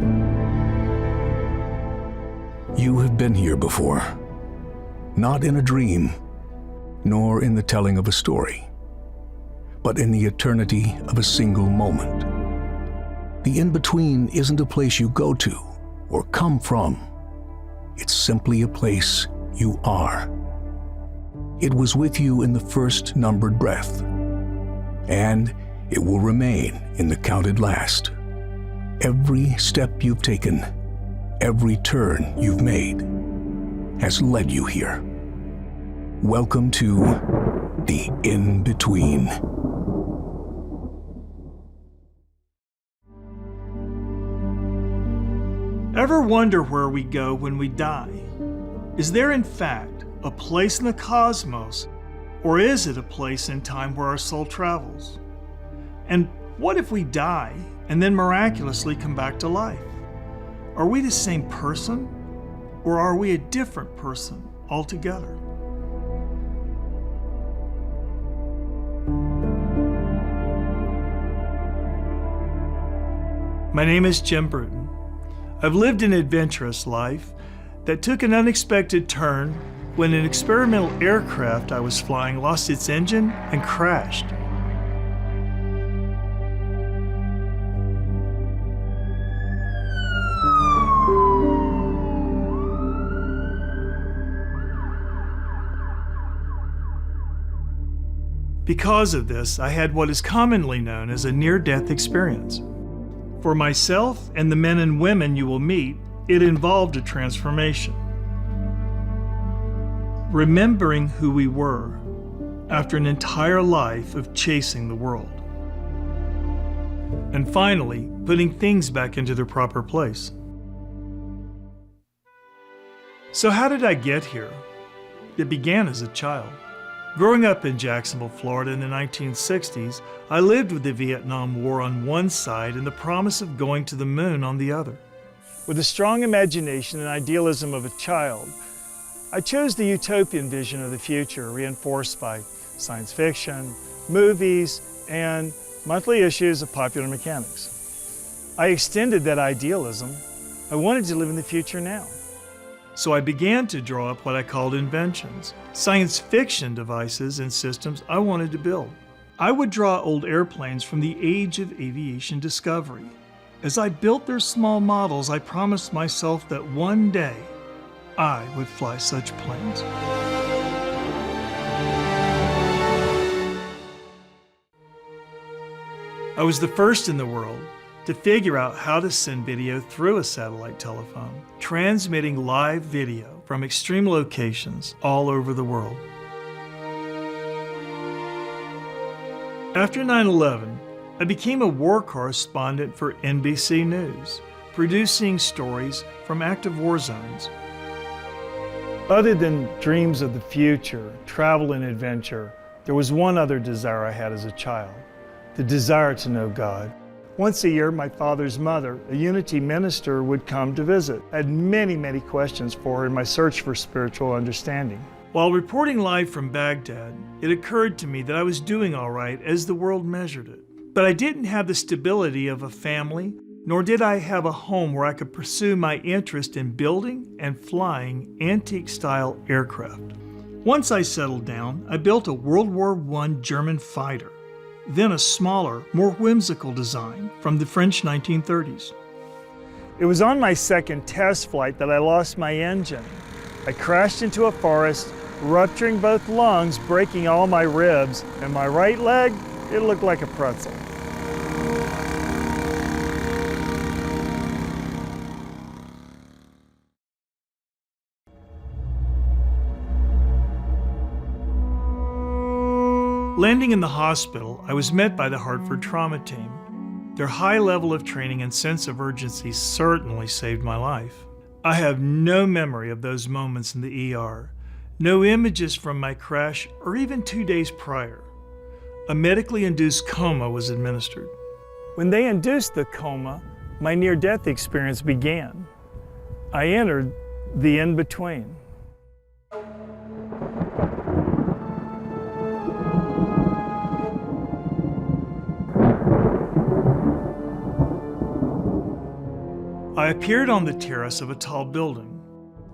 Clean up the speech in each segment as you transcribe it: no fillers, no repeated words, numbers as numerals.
You have been here before, not in a dream, nor in the telling of a story, but in the eternity of a single moment. The in-between isn't a place you go to or come from. It's simply a place you are. It was with you in the first numbered breath, and it will remain in the counted last. Every step you've taken, every turn you've made, has led you here. Welcome to the in-between. Ever wonder where we go when we die? Is there in fact a place in the cosmos, or is it a place in time where our soul travels? And what if we die and then miraculously come back to life? Are we the same person, or are we a different person altogether? My name is Jim Bruton. I've lived an adventurous life that took an unexpected turn when an experimental aircraft I was flying lost its engine and crashed. Because of this, I had what is commonly known as a near-death experience. For myself and the men and women you will meet, it involved a transformation. Remembering who we were after an entire life of chasing the world. And finally, putting things back into their proper place. So how did I get here? It began as a child. Growing up in Jacksonville, Florida in the 1960s, I lived with the Vietnam War on one side and the promise of going to the moon on the other. With a strong imagination and idealism of a child, I chose the utopian vision of the future, reinforced by science fiction, movies, and monthly issues of Popular Mechanics. I extended that idealism. I wanted to live in the future now. So I began to draw up what I called inventions, science fiction devices and systems I wanted to build. I would draw old airplanes from the age of aviation discovery. As I built their small models, I promised myself that one day I would fly such planes. I was the first in the world to figure out how to send video through a satellite telephone, transmitting live video from extreme locations all over the world. After 9/11, I became a war correspondent for NBC News, producing stories from active war zones. Other than dreams of the future, travel and adventure, there was one other desire I had as a child, the desire to know God. Once a year, my father's mother, a Unity minister, would come to visit. I had many questions for her in my search for spiritual understanding. While reporting live from Baghdad, it occurred to me that I was doing all right as the world measured it. But I didn't have the stability of a family, nor did I have a home where I could pursue my interest in building and flying antique-style aircraft. Once I settled down, I built a World War I German fighter, then a smaller, more whimsical design from the French 1930s. It was on my second test flight that I lost my engine. I crashed into a forest, rupturing both lungs, breaking all my ribs, and my right leg, it looked like a pretzel. Landing in the hospital, I was met by the Hartford trauma team. Their high level of training and sense of urgency certainly saved my life. I have no memory of those moments in the ER, no images from my crash or even 2 days prior. A medically induced coma was administered. When they induced the coma, my near-death experience began. I entered the in-between. I appeared on the terrace of a tall building,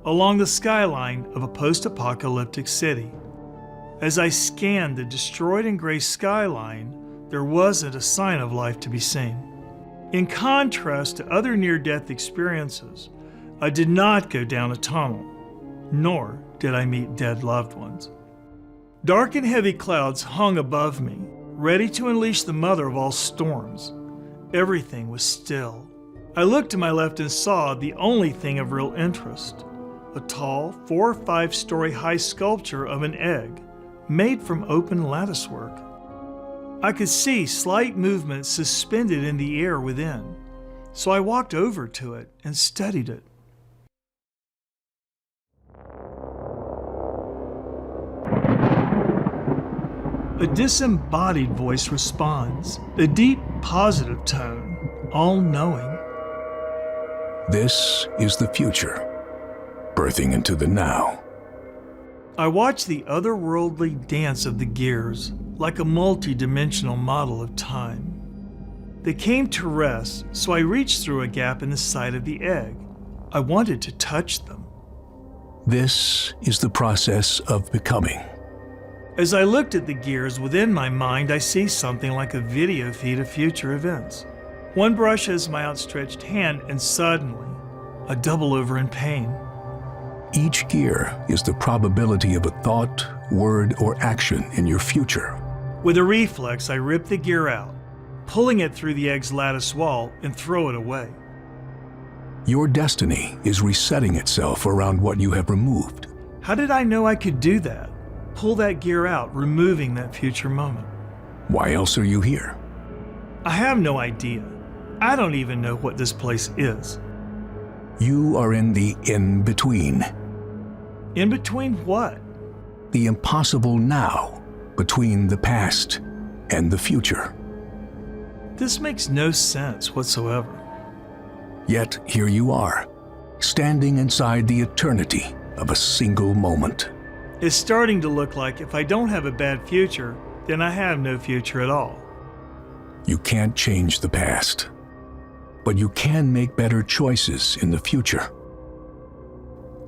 along the skyline of a post-apocalyptic city. As I scanned the destroyed and gray skyline, there wasn't a sign of life to be seen. In contrast to other near-death experiences, I did not go down a tunnel, nor did I meet dead loved ones. Dark and heavy clouds hung above me, ready to unleash the mother of all storms. Everything was still. I looked to my left and saw the only thing of real interest, a tall 4 or 5 story high sculpture of an egg, made from open latticework. I could see slight movement suspended in the air within, so I walked over to it and studied it. A disembodied voice responds, a deep, positive tone, all-knowing. This is the future, birthing into the now. I watched the otherworldly dance of the gears, like a multi-dimensional model of time. They came to rest, so I reached through a gap in the side of the egg. I wanted to touch them. This is the process of becoming. As I looked at the gears within my mind, I see something like a video feed of future events. One brush has my outstretched hand, and suddenly, I double over in pain. Each gear is the probability of a thought, word, or action in your future. With a reflex, I rip the gear out, pulling it through the egg's lattice wall and throw it away. Your destiny is resetting itself around what you have removed. How did I know I could do that? Pull that gear out, removing that future moment. Why else are you here? I have no idea. I don't even know what this place is. You are in the in-between. In between what? The impossible now, between the past and the future. This makes no sense whatsoever. Yet here you are, standing inside the eternity of a single moment. It's starting to look like if I don't have a bad future, then I have no future at all. You can't change the past, but you can make better choices in the future.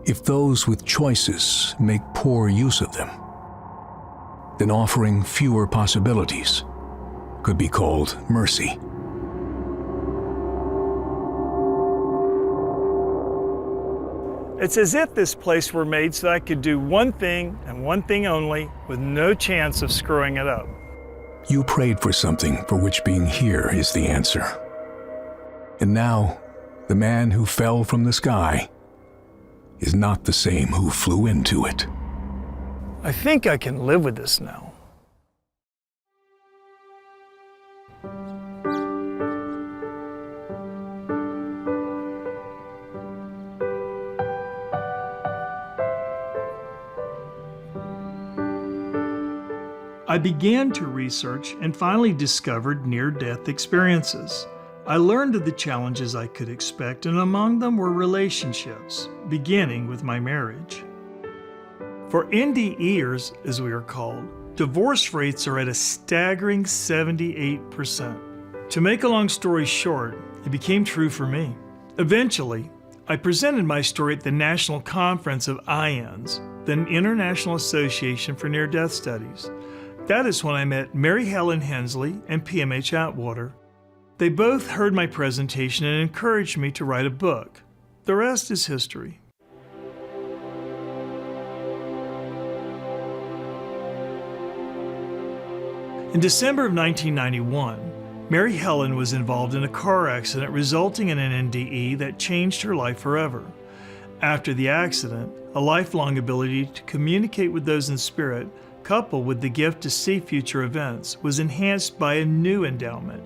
If those with choices make poor use of them, then offering fewer possibilities could be called mercy. It's as if this place were made so I could do one thing and one thing only, with no chance of screwing it up. You prayed for something for which being here is the answer. And now, the man who fell from the sky is not the same who flew into it. I think I can live with this now. I began to research and finally discovered near-death experiences. I learned of the challenges I could expect, and among them were relationships, beginning with my marriage. For NDEers, as we are called, divorce rates are at a staggering 78%. To make a long story short, it became true for me. Eventually, I presented my story at the National Conference of IANS, the International Association for Near-Death Studies. That is when I met Helen Hensley and PMH Atwater. They both heard my presentation and encouraged me to write a book. The rest is history. In December of 1991, Mary Helen was involved in a car accident resulting in an NDE that changed her life forever. After the accident, a lifelong ability to communicate with those in spirit, coupled with the gift to see future events, was enhanced by a new endowment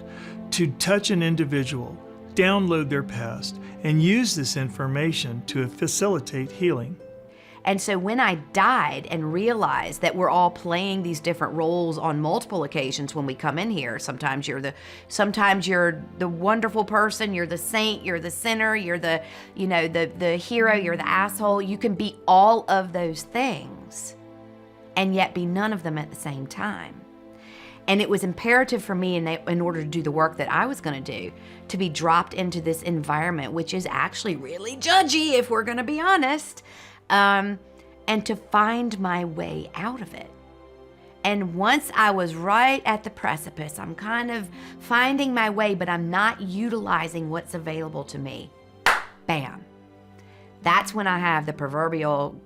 to touch an individual, download their past, and use this information to facilitate healing. And so when I died and realized that we're all playing these different roles on multiple occasions when we come in here, sometimes you're the wonderful person, you're the saint, you're the sinner, you're the hero, you're the asshole. You can be all of those things and yet be none of them at the same time. And it was imperative for me in order to do the work that I was going to do, to be dropped into this environment, which is actually really judgy, if we're going to be honest, and to find my way out of it. And once I was right at the precipice, I'm kind of finding my way, but I'm not utilizing what's available to me. Bam. That's when I have the proverbial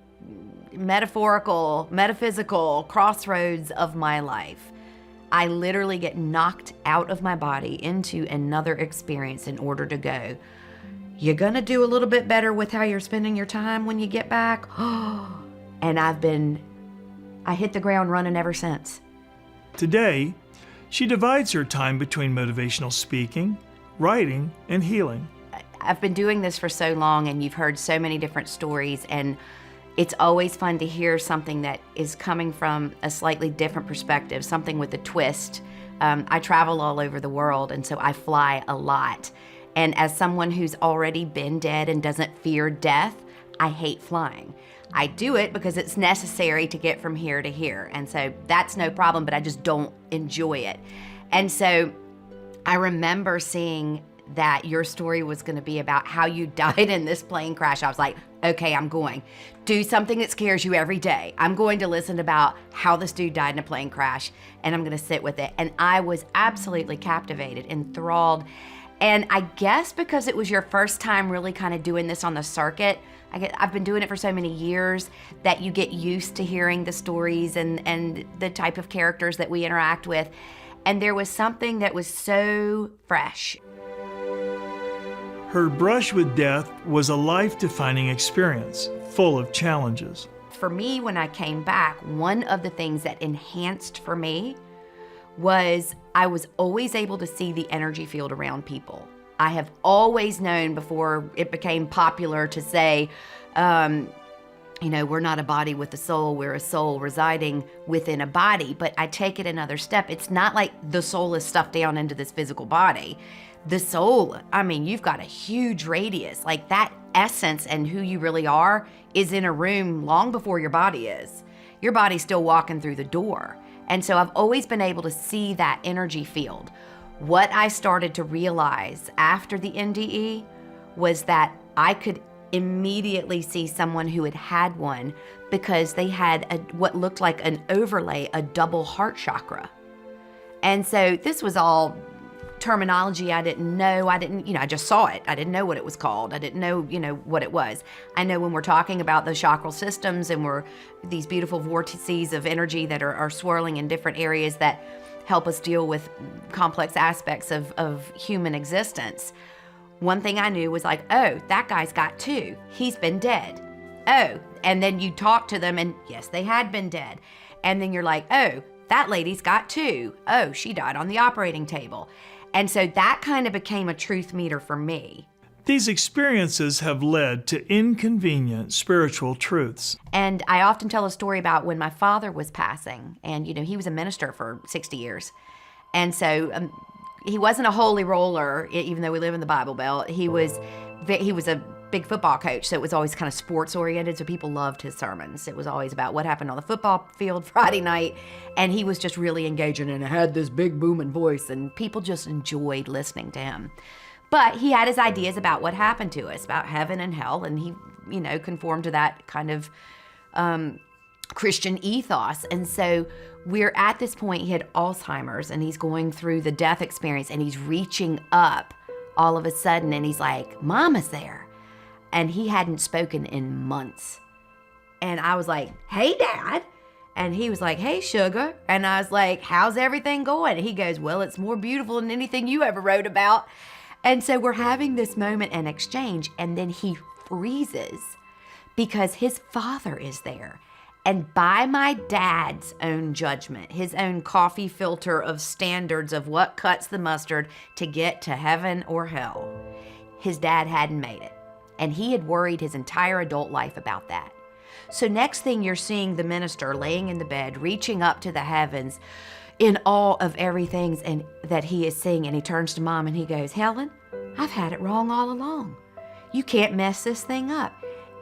metaphorical, metaphysical crossroads of my life. I literally get knocked out of my body into another experience in order to go, you're gonna do a little bit better with how you're spending your time when you get back. And I hit the ground running ever since. Today, she divides her time between motivational speaking, writing, and healing. I've been doing this for so long, and you've heard so many different stories, and it's always fun to hear something that is coming from a slightly different perspective, something with a twist. I travel all over the world, and so I fly a lot. And as someone who's already been dead and doesn't fear death, I hate flying. I do it because it's necessary to get from here to here. And so that's no problem, but I just don't enjoy it. And so I remember seeing that your story was going to be about how you died in this plane crash. I was like, okay, I'm going. Do something that scares you every day. I'm going to listen about how this dude died in a plane crash, and I'm going to sit with it. And I was absolutely captivated, enthralled. And I guess because it was your first time really kind of doing this on the circuit, I've been doing it for so many years that you get used to hearing the stories and the type of characters that we interact with. And there was something that was so fresh. Her brush with death was a life-defining experience, full of challenges. For me, when I came back, one of the things that enhanced for me was I was always able to see the energy field around people. I have always known before it became popular to say, we're not a body with a soul, we're a soul residing within a body. But I take it another step. It's not like the soul is stuffed down into this physical body. The soul, you've got a huge radius. Like that essence and who you really are is in a room long before your body is. Your body's still walking through the door. And so I've always been able to see that energy field. What I started to realize after the NDE was that I could immediately see someone who had had one because they had what looked like an overlay, a double heart chakra. And so this was all terminology I didn't know. I just saw it. I didn't know what it was called. I didn't know, what it was. I know when we're talking about the chakral systems and we're these beautiful vortices of energy that are swirling in different areas that help us deal with complex aspects of human existence. One thing I knew was like, oh, that guy's got two. He's been dead. Oh, and then you talk to them and yes, they had been dead. And then you're like, oh, that lady's got two. Oh, she died on the operating table. And so that kind of became a truth meter for me. These experiences have led to inconvenient spiritual truths. And I often tell a story about when my father was passing, and he was a minister for 60 years. And so he wasn't a holy roller, even though we live in the Bible Belt. He was a big football coach, so it was always kind of sports oriented, so people loved his sermons. It was always about what happened on the football field Friday night, and he was just really engaging and had this big booming voice, and people just enjoyed listening to him. But he had his ideas about what happened to us, about heaven and hell, and he, conformed to that kind of Christian ethos. And so we're at this point, he had Alzheimer's, and he's going through the death experience, and he's reaching up all of a sudden, and he's like, Mama's there. And he hadn't spoken in months. And I was like, hey, Dad. And he was like, hey, sugar. And I was like, how's everything going? And he goes, well, it's more beautiful than anything you ever wrote about. And so we're having this moment and exchange, and then he freezes because his father is there. And by my dad's own judgment, his own coffee filter of standards of what cuts the mustard to get to heaven or hell, his dad hadn't made it. And he had worried his entire adult life about that. So next thing you're seeing the minister laying in the bed, reaching up to the heavens in awe of everything and that he is seeing. And he turns to Mom and he goes, Helen, I've had it wrong all along. You can't mess this thing up.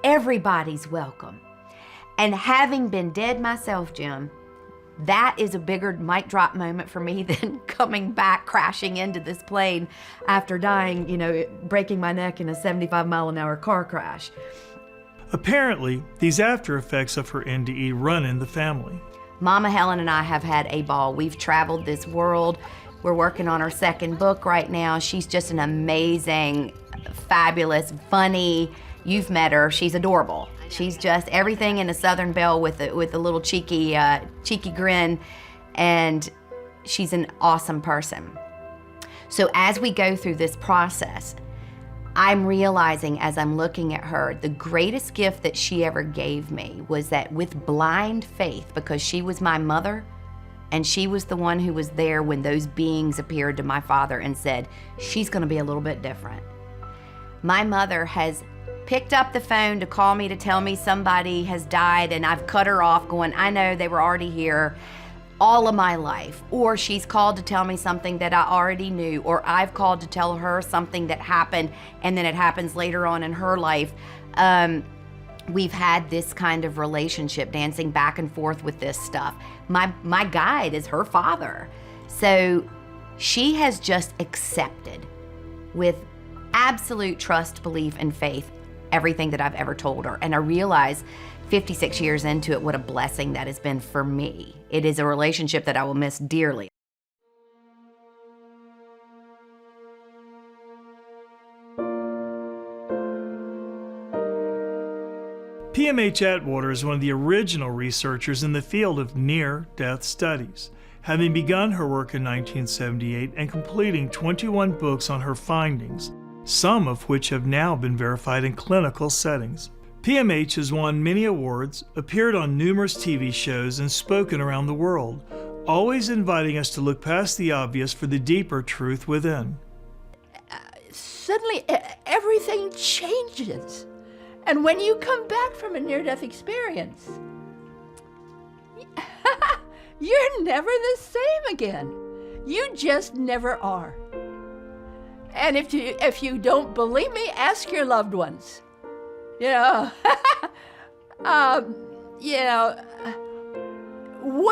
Everybody's welcome. And having been dead myself, Jim, that is a bigger mic drop moment for me than coming back crashing into this plane after dying, breaking my neck in a 75-mile-an-hour car crash. Apparently, these after effects of her NDE run in the family. Mama Helen and I have had a ball. We've traveled this world. We're working on our second book right now. She's just an amazing, fabulous, funny. You've met her. She's adorable. She's just everything in a Southern belle with a little cheeky grin, and she's an awesome person. So as we go through this process, I'm realizing as I'm looking at her, the greatest gift that she ever gave me was that with blind faith, because she was my mother, and she was the one who was there when those beings appeared to my father and said, she's gonna be a little bit different. My mother has picked up the phone to call me to tell me somebody has died, and I've cut her off going, I know they were already here all of my life. Or she's called to tell me something that I already knew, or I've called to tell her something that happened and then it happens later on in her life. We've had this kind of relationship, dancing back and forth with this stuff. My guide is her father. So she has just accepted with absolute trust, belief, and faith everything that I've ever told her. And I realize 56 years into it, what a blessing that has been for me. It is a relationship that I will miss dearly. PMH Atwater is one of the original researchers in the field of near-death studies, having begun her work in 1978 and completing 21 books on her findings, some of which have now been verified in clinical settings. PMH has won many awards, appeared on numerous TV shows, and spoken around the world, always inviting us to look past the obvious for the deeper truth within. Suddenly, everything changes. And when you come back from a near-death experience, you're never the same again. You just never are. And if you don't believe me, ask your loved ones. What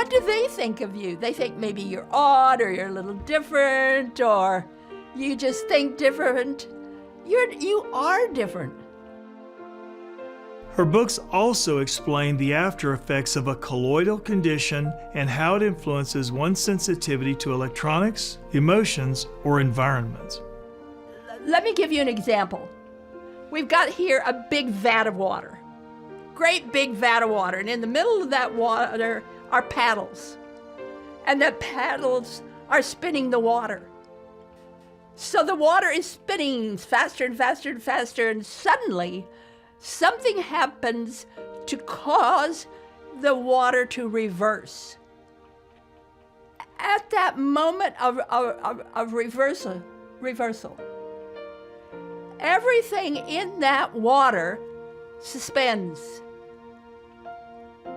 do they think of you? They think maybe you're odd, or you're a little different, or you just think different. You are different. Her books also explain the after effects of a colloidal condition and how it influences one's sensitivity to electronics, emotions, or environments. Let me give you an example. We've got here a big vat of water. Great big vat of water. And in the middle of that water are paddles. And the paddles are spinning the water. So the water is spinning faster and faster and faster, and suddenly something happens to cause the water to reverse. At that moment of reversal, everything in that water suspends.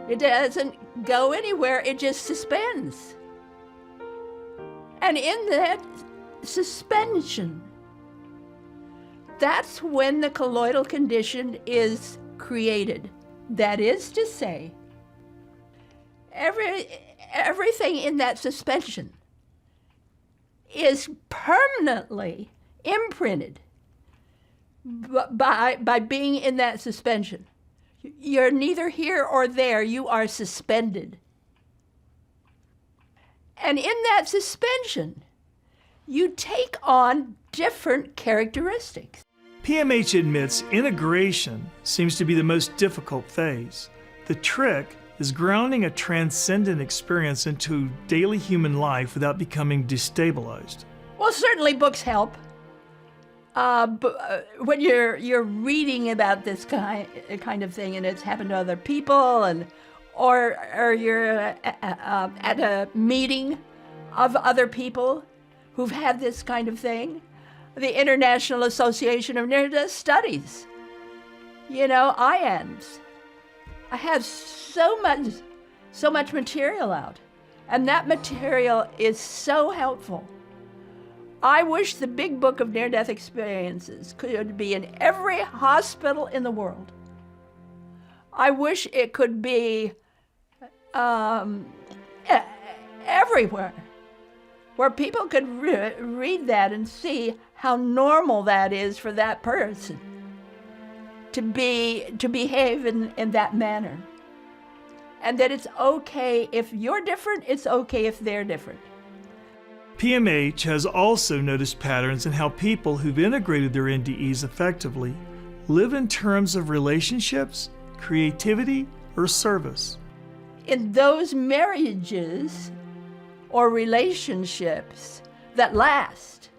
It doesn't go anywhere, it just suspends. And in that suspension, that's when the colloidal condition is created. That is to say, everything in that suspension is permanently imprinted by being in that suspension. You're neither here or there, you are suspended. And in that suspension, you take on different characteristics. PMH admits integration seems to be the most difficult phase. The trick is grounding a transcendent experience into daily human life without becoming destabilized. Well, certainly books help. But when you're reading about this kind of thing, and it's happened to other people, or you're at a meeting of other people who've had this kind of thing, the International Association of Near-Death Studies, IANDS. I have so much material out, and that material is so helpful. I wish the big book of near-death experiences could be in every hospital in the world. I wish it could be everywhere, where people could read that and see how normal that is for that person to behave in that manner. And that it's okay if you're different, it's okay if they're different. PMH has also noticed patterns in how people who've integrated their NDEs effectively live in terms of relationships, creativity, or service. In those marriages or relationships that last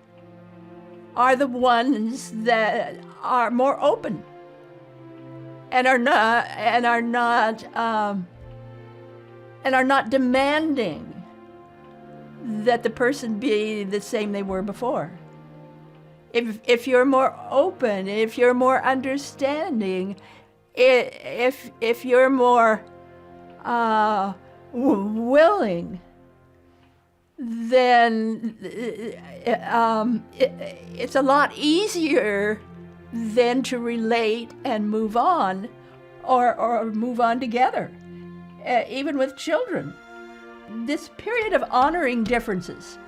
are the ones that are more open and are not demanding that the person be the same they were before. If you're more open, if you're more understanding, if you're more willing, then it's a lot easier then to relate and move on, or move on together, even with children. This period of honoring differences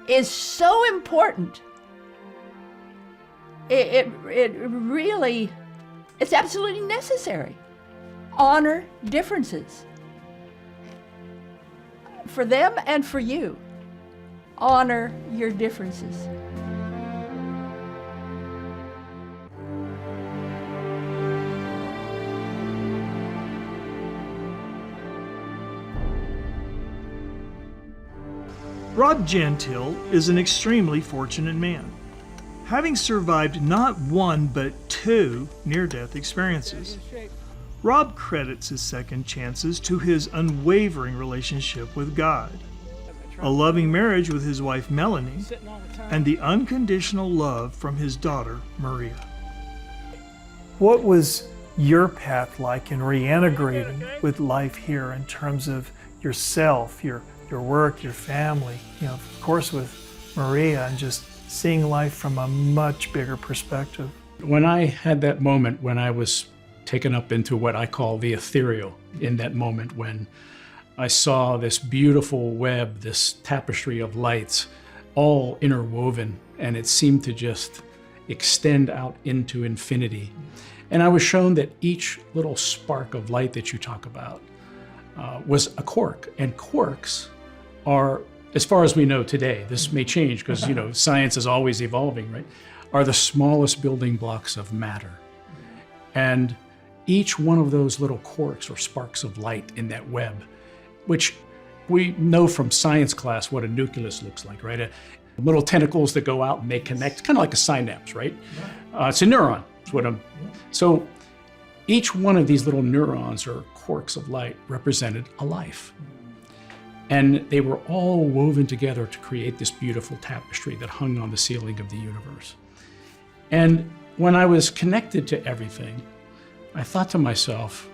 is so important. It really, it's absolutely necessary. Honor differences. For them and for you. Honor your differences. Rob Gentile is an extremely fortunate man, having survived not one but 2 near-death experiences. Rob credits his second chances to his unwavering relationship with God, a loving marriage with his wife Melanie, and the unconditional love from his daughter Maria. What was your path like in reintegrating with life here in terms of yourself, your work, your family, of course with Maria, and just seeing life from a much bigger perspective? When I had that moment when I was taken up into what I call the ethereal, in that moment when I saw this beautiful web, this tapestry of lights, all interwoven, and it seemed to just extend out into infinity. And I was shown that each little spark of light that you talk about was a quark, and quarks are, as far as we know today, this may change because science is always evolving, right? Are the smallest building blocks of matter. And each one of those little quarks or sparks of light in that web, which we know from science class what a nucleus looks like, right? Little tentacles that go out and they connect, kind of like a synapse, right? It's a neuron. So each one of these little neurons or quarks of light represented a life. And they were all woven together to create this beautiful tapestry that hung on the ceiling of the universe. And when I was connected to everything, I thought to myself,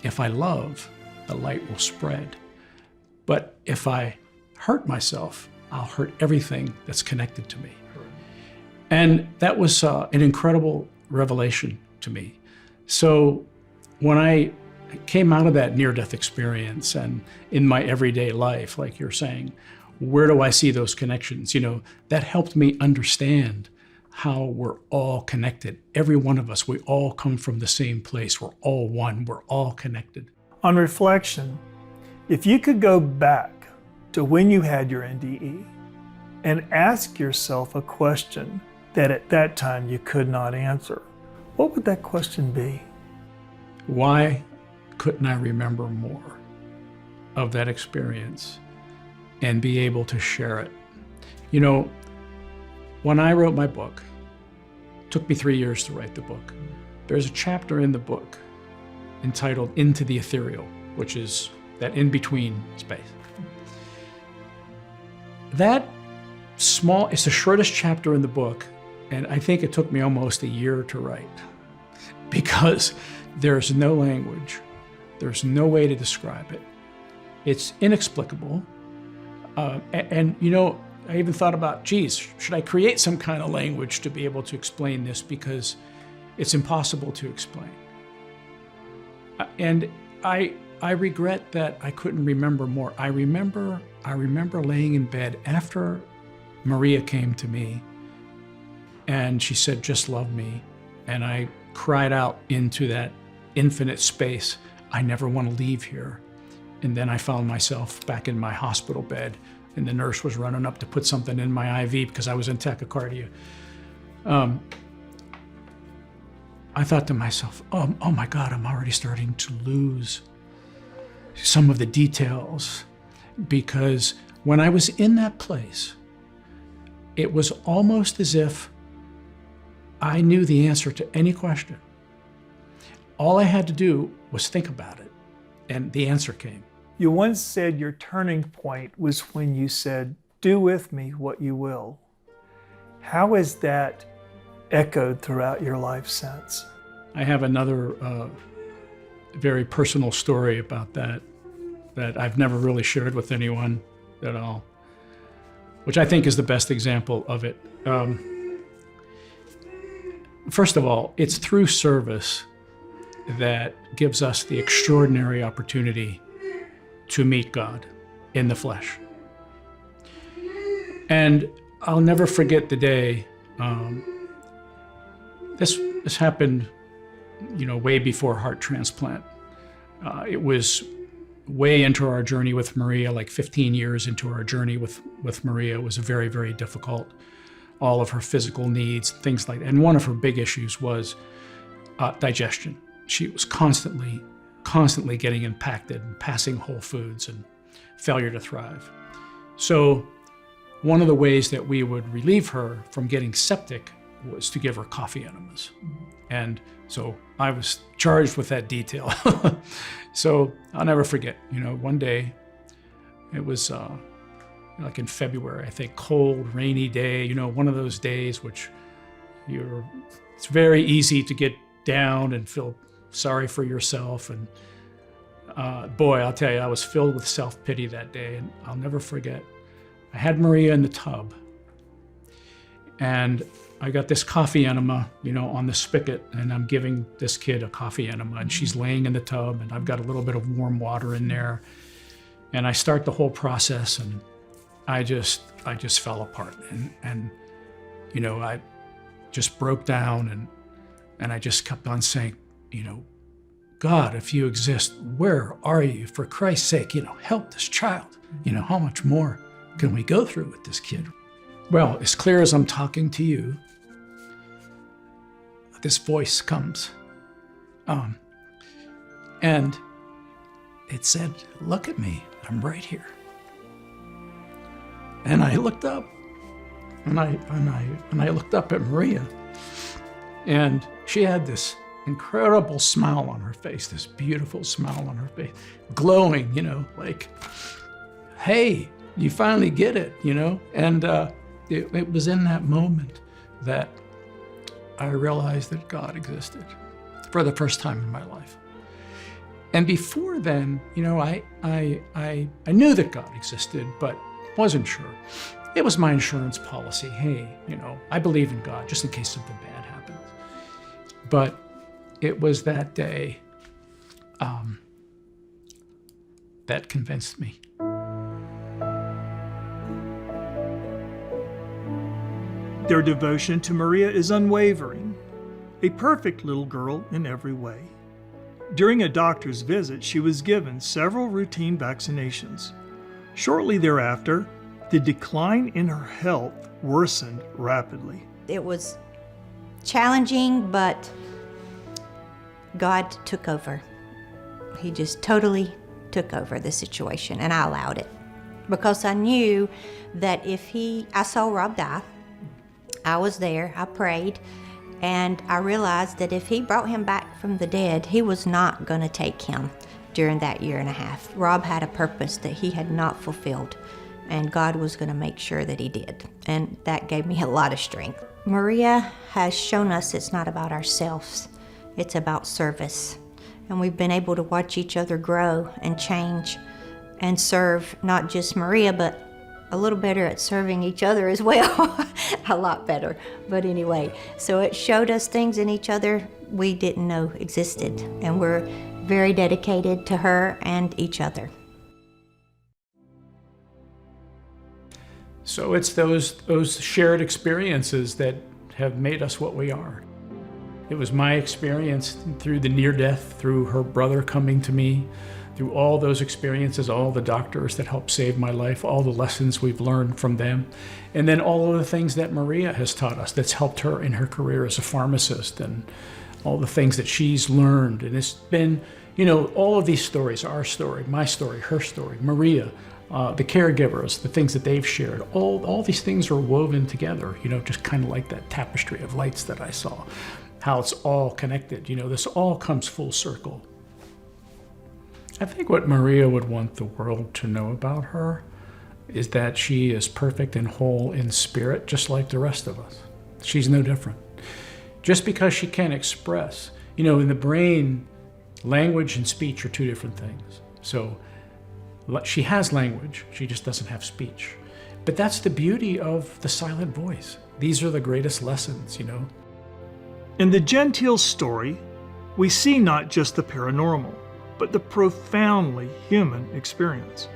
if I love, the light will spread. But if I hurt myself, I'll hurt everything that's connected to me. And that was an incredible revelation to me. So when I came out of that near-death experience and in my everyday life, like you're saying, where do I see those connections? That helped me understand how we're all connected. Every one of us, we all come from the same place. We're all one, we're all connected. On reflection, if you could go back to when you had your NDE and ask yourself a question that at that time you could not answer, what would that question be? Why couldn't I remember more of that experience and be able to share it? When I wrote my book, it took me 3 years to write the book. There's a chapter in the book entitled Into the Ethereal, which is that in-between space. It's the shortest chapter in the book, and I think it took me almost a year to write because there's no language. There's no way to describe it. It's inexplicable. I even thought about, should I create some kind of language to be able to explain this, because it's impossible to explain. And I I regret that I couldn't remember more. I remember laying in bed after Maria came to me and she said, "Just love me." And I cried out into that infinite space, "I never want to leave here." And then I found myself back in my hospital bed, and the nurse was running up to put something in my IV because I was in tachycardia. I thought to myself, oh my God, I'm already starting to lose some of the details, because when I was in that place, it was almost as if I knew the answer to any question. All I had to do was think about it, and the answer came. You once said your turning point was when you said, "Do with me what you will." How has that echoed throughout your life since? I have another very personal story about that I've never really shared with anyone at all, which I think is the best example of it. First of all, it's through service that gives us the extraordinary opportunity to meet God in the flesh. And I'll never forget the day. This happened, way before heart transplant. It was way into our journey with Maria, like 15 years into our journey with Maria. It was very, very difficult. All of her physical needs, things like that. And one of her big issues was digestion. She was constantly getting impacted and passing whole foods and failure to thrive. So one of the ways that we would relieve her from getting septic was to give her coffee enemas. And so I was charged with that detail. So I'll never forget, one day, it was like in February, I think, cold, rainy day, one of those days which it's very easy to get down and feel sorry for yourself. And boy, I'll tell you, I was filled with self-pity that day, and I'll never forget. I had Maria in the tub, and I got this coffee enema, on the spigot, and I'm giving this kid a coffee enema, and she's laying in the tub, and I've got a little bit of warm water in there, and I start the whole process, and I just fell apart, and I just broke down, and I just kept on saying, God, if you exist, where are you? For Christ's sake, help this child. How much more can we go through with this kid? Well, as clear as I'm talking to you, this voice comes, and it said, "Look at me, I'm right here." And I looked up, and I looked up at Maria, and she had this incredible smile on her face, this beautiful smile on her face, glowing, like, hey, you finally get it, And it was in that moment that I realized that God existed for the first time in my life. And before then, I knew that God existed, but wasn't sure. It was my insurance policy. Hey, I believe in God just in case something bad happens. But it was that day that convinced me. Their devotion to Maria is unwavering, a perfect little girl in every way. During a doctor's visit, she was given several routine vaccinations. Shortly thereafter, the decline in her health worsened rapidly. It was challenging, but God took over. He just totally took over the situation, and I allowed it. Because I knew that I saw Rob die. I was there, I prayed, and I realized that if he brought him back from the dead, he was not going to take him during that year and a half. Rob had a purpose that he had not fulfilled, and God was going to make sure that he did. And that gave me a lot of strength. Maria has shown us it's not about ourselves, it's about service. And we've been able to watch each other grow and change and serve not just Maria, but a little better at serving each other as well. A lot better. But anyway, so it showed us things in each other we didn't know existed. And we're very dedicated to her and each other. So it's those shared experiences that have made us what we are. It was my experience through the near death, through her brother coming to me, through all those experiences, all the doctors that helped save my life, all the lessons we've learned from them, and then all of the things that Maria has taught us that's helped her in her career as a pharmacist, and all the things that she's learned. And it's been, all of these stories, our story, my story, her story, Maria, the caregivers, the things that they've shared, all these things are woven together, just kind of like that tapestry of lights that I saw, how it's all connected. This all comes full circle. I think what Maria would want the world to know about her is that she is perfect and whole in spirit, just like the rest of us. She's no different. Just because she can't express, in the brain, language and speech are two different things. So she has language, she just doesn't have speech. But that's the beauty of the silent voice. These are the greatest lessons, In the Gentile story, we see not just the paranormal, but the profoundly human experience.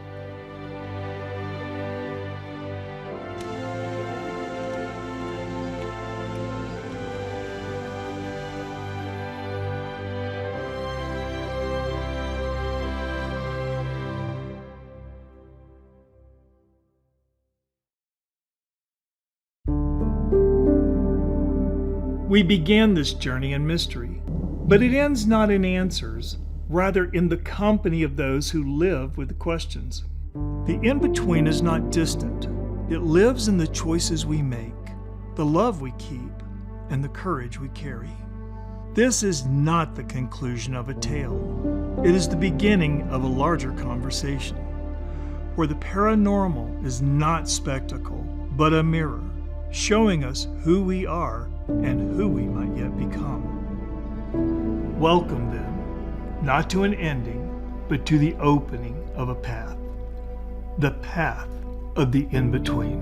We began this journey in mystery, but it ends not in answers, rather in the company of those who live with the questions. The in-between is not distant. It lives in the choices we make, the love we keep, and the courage we carry. This is not the conclusion of a tale. It is the beginning of a larger conversation, where the paranormal is not spectacle, but a mirror, showing us who we are and who we might yet become. Welcome, then, not to an ending, but to the opening of a path, the path of the in-between.